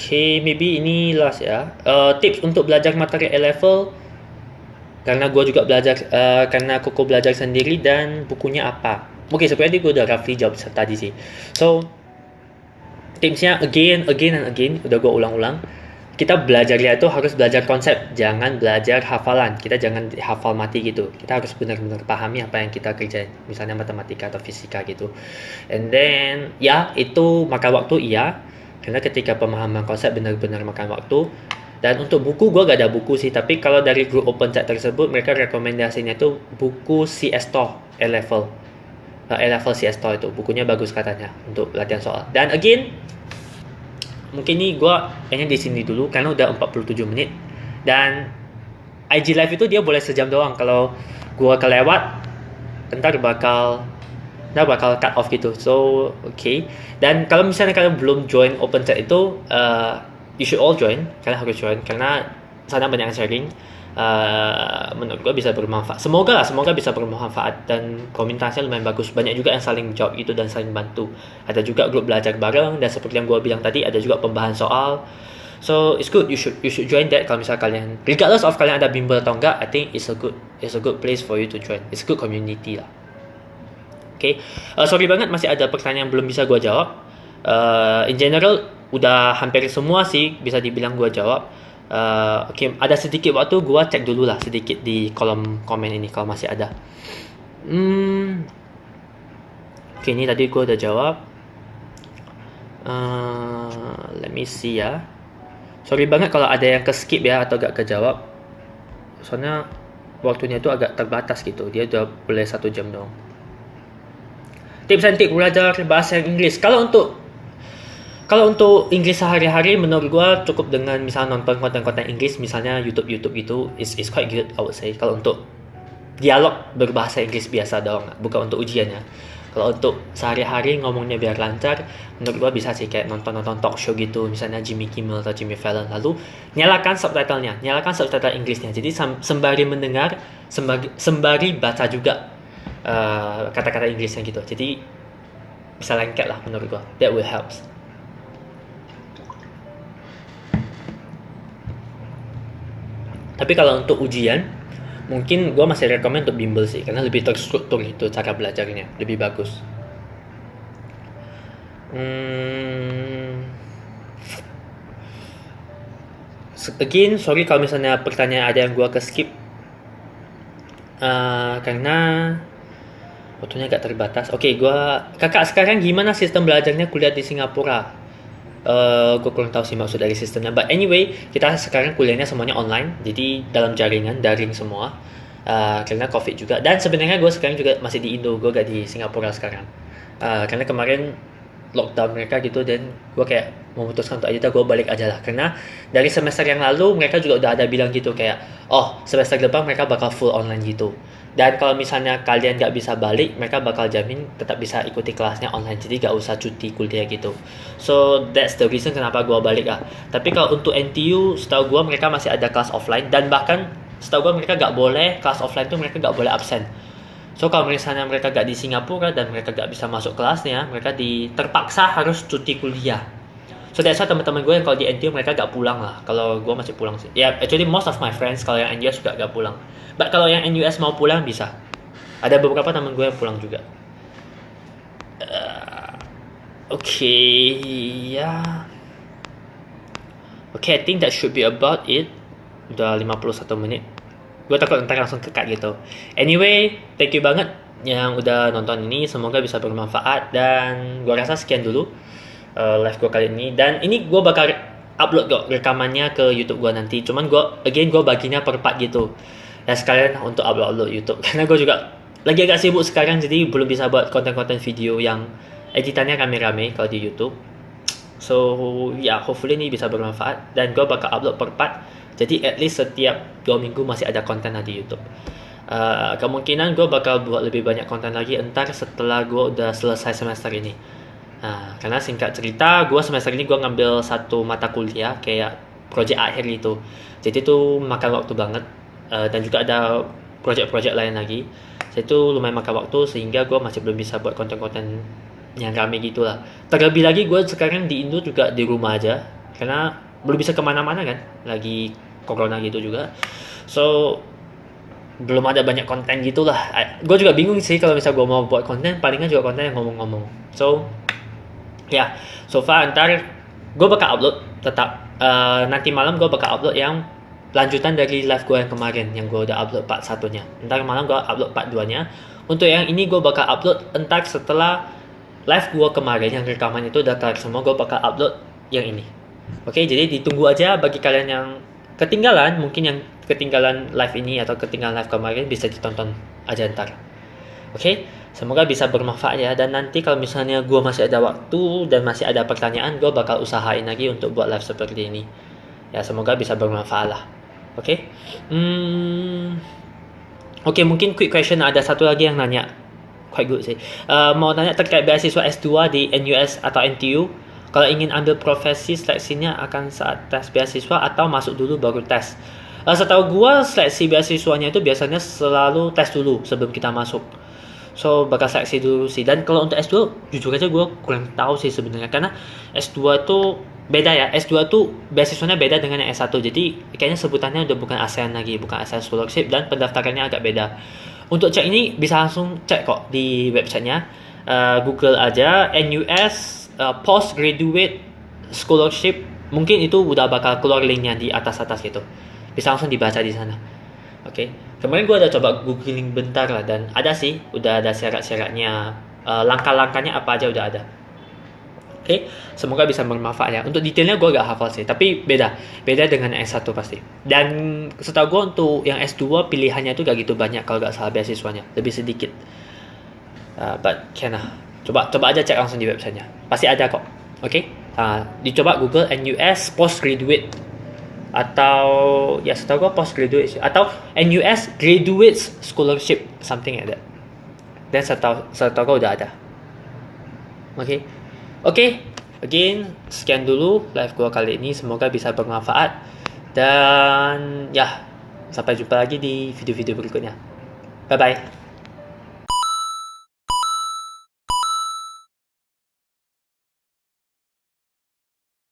Okay, maybe ini last ya. Tips untuk belajar materi A-level, karena gue juga belajar, karena Koko belajar sendiri, dan bukunya apa. Okay, sebenarnya gue udah roughly jawab tadi sih. So, tipsnya again and again, udah gue ulang-ulang. Kita belajarnya itu harus belajar konsep, jangan belajar hafalan. Kita jangan hafal mati gitu. Kita harus benar-benar pahami apa yang kita kerjain, misalnya matematika atau fisika gitu. And then ya itu makan waktu, iya, karena ketika pemahaman konsep benar-benar makan waktu. Dan untuk buku, gue gak ada buku sih, tapi kalau dari grup open chat tersebut, mereka rekomendasinya itu buku CS TOEFL A-level. A-level CS TOEFL itu bukunya bagus katanya untuk latihan soal. Dan again, mungkin nih gue kayaknya di sini dulu karena udah 47 menit. Dan IG live itu dia boleh sejam doang. Kalau gue kelewat, ntar bakal cut off gitu. So okay. Dan kalau misalnya kalian belum join open chat itu, you should all join. Kalian harus join karena sana banyak yang sharing. Menurut gue bisa bermanfaat. Semoga bisa bermanfaat, dan komunitasnya lumayan bagus. Banyak juga yang saling jawab itu dan saling bantu. Ada juga grup belajar bareng, dan seperti yang gue bilang tadi, ada juga pembahasan soal. So it's good. You should join that. Kalau misal kalian, regardless of kalian ada bimbel atau enggak, I think it's a good place for you to join. It's a good community lah. Okay. Sorry banget masih ada pertanyaan yang belum bisa gue jawab. In general udah hampir semua sih bisa dibilang gue jawab. Okay, ada sedikit waktu, gue cek dulu lah sedikit di kolom komen ini kalau masih ada. Okay, ini tadi gue udah jawab. Let me see ya. Sorry banget kalau ada yang ke skip ya atau gak kejawab. Soalnya waktunya itu agak terbatas gitu. Dia udah boleh 1 jam dong. Tips and trik belajar bahasa Inggris. Kalau untuk Inggris sehari-hari, menurut gue cukup dengan misalnya nonton konten-konten Inggris, misalnya YouTube gitu, is quite good, I would say. Kalau untuk dialog berbahasa Inggris biasa doang, bukan untuk ujian ya. Kalau untuk sehari-hari ngomongnya biar lancar, menurut gue bisa sih kayak nonton talk show gitu, misalnya Jimmy Kimmel atau Jimmy Fallon. Lalu nyalakan subtitle Inggrisnya. Jadi sembari mendengar, sembari baca juga kata-kata Inggrisnya gitu. Jadi bisa lengket lah menurut gue. That will help. Tapi kalau untuk ujian, mungkin gue masih rekomen untuk bimbel sih, karena lebih terstruktur itu cara belajarnya, lebih bagus. Again, sorry kalau misalnya pertanyaan ada yang gue ke skip, karena waktunya agak terbatas. Oke, kakak sekarang gimana sistem belajarnya kuliah di Singapura? Gue kurang tahu sih maksud dari sistemnya, but anyway, kita sekarang kuliahnya semuanya online, jadi dalam jaringan, daring semua, karena covid juga. Dan sebenarnya gue sekarang juga masih di Indo, gue gak di Singapura sekarang, karena kemarin lockdown mereka gitu, dan gue kayak memutuskan untuk aja gue balik aja lah, karena dari semester yang lalu mereka juga udah ada bilang gitu kayak, oh semester depan mereka bakal full online gitu. Dan kalau misalnya kalian gak bisa balik, mereka bakal jamin tetap bisa ikuti kelasnya online, jadi gak usah cuti kuliah gitu. So that's the reason kenapa gue balik lah. Tapi kalau untuk NTU, setahu gue mereka masih ada kelas offline, dan bahkan setahu gue mereka gak boleh, kelas offline tuh mereka gak boleh absen. So kalau misalnya mereka gak di Singapura dan mereka gak bisa masuk kelasnya, mereka terpaksa harus cuti kuliah. So that's why teman-teman gue yang kalau di NTU mereka gak pulang lah. Kalau gue masih pulang sih. Ya, actually most of my friends kalau yang NUS juga gak pulang. But kalau yang NUS mau pulang bisa. Ada beberapa teman gue yang pulang juga. Okay, ya. Okay, I think that should be about it. Udah 51 menit. Gue takut ntar langsung kekat gitu. Anyway, thank you banget yang udah nonton ini. Semoga bisa bermanfaat. Dan gue rasa sekian dulu live gue kali ini. Dan ini gue bakal upload rekamannya ke YouTube gue nanti. Cuman gue baginya per part gitu. Dan sekalian untuk upload YouTube. Karena gue juga lagi agak sibuk sekarang, jadi belum bisa buat konten-konten video yang editannya rame-rame kalau di YouTube. So ya, hopefully ini bisa bermanfaat. Dan gue bakal upload per part. Jadi at least setiap 2 minggu masih ada konten di YouTube. Kemungkinan gue bakal buat lebih banyak konten lagi entar setelah gue udah selesai semester ini. Karena singkat cerita, gue semester ini gue ngambil satu mata kuliah kayak project akhir gitu. Jadi itu makan waktu banget. Dan juga ada project-project lain lagi. Jadi itu lumayan makan waktu, sehingga gue masih belum bisa buat konten-konten yang rame gitu lah. Terlebih lagi gue sekarang di Indo juga di rumah aja. karena belum bisa kemana-mana kan, lagi corona gitu juga. So belum ada banyak konten gitulah. Gue juga bingung sih kalau misal gue mau buat konten, palingan juga konten yang ngomong-ngomong. So ya, so far ntar gue bakal upload tetap. Nanti malam gue bakal upload yang lanjutan dari live gue yang kemarin, yang gue udah upload part 1-nya. Ntar malam gue upload part 2-nya. Untuk yang ini gue bakal upload entar setelah live gue kemarin yang rekaman itu udah kelar semua, gue bakal upload yang ini. Oke, jadi ditunggu aja bagi kalian yang ketinggalan, mungkin yang ketinggalan live ini atau ketinggalan live kemarin bisa ditonton aja ntar. Oke, semoga bisa bermanfaat ya. Dan nanti kalau misalnya gue masih ada waktu dan masih ada pertanyaan, gue bakal usahain lagi untuk buat live seperti ini. Ya, semoga bisa bermanfaat lah. Oke, Oke, mungkin quick question, ada satu lagi yang nanya. Quite good sih. Mau tanya terkait beasiswa S2 di NUS atau NTU. Kalau ingin ambil profesi, seleksinya akan saat tes beasiswa atau masuk dulu baru tes? Setahu gua seleksi beasiswanya itu biasanya selalu tes dulu sebelum kita masuk. So bakal seleksi dulu sih. Dan kalau untuk S2 jujur aja gue kurang tahu sih sebenarnya, karena S2 tuh beda ya. S2 tuh beasiswanya beda dengan yang S1. Jadi kayaknya sebutannya udah bukan ASEAN lagi, bukan ASEAN Scholarship, dan pendaftarannya agak beda. Untuk cek ini bisa langsung cek kok di websitenya. Google aja NUS Postgraduate Scholarship. Mungkin itu udah bakal keluar linknya di atas-atas gitu. Bisa langsung dibaca di sana. Oke. Kemarin gue udah coba googling bentar lah, dan ada sih, udah ada syarat-syaratnya, langkah-langkahnya apa aja udah ada. Oke, semoga bisa bermanfaat ya. Untuk detailnya gue gak hafal sih, tapi beda dengan S1 pasti. Dan setahu gue untuk yang S2 pilihannya itu gak gitu banyak kalau gak salah beasiswanya, lebih sedikit. But can lah. Coba aja cek langsung di websitenya, pasti ada kok. Oke, dicoba Google NUS Postgraduate, atau ya setahu gue postgraduate atau NUS Graduates Scholarship, something like that. Dan setahu gue udah ada. Oke, again sekian dulu live gue kali ini, semoga bisa bermanfaat, dan ya sampai jumpa lagi di video-video berikutnya. Bye bye.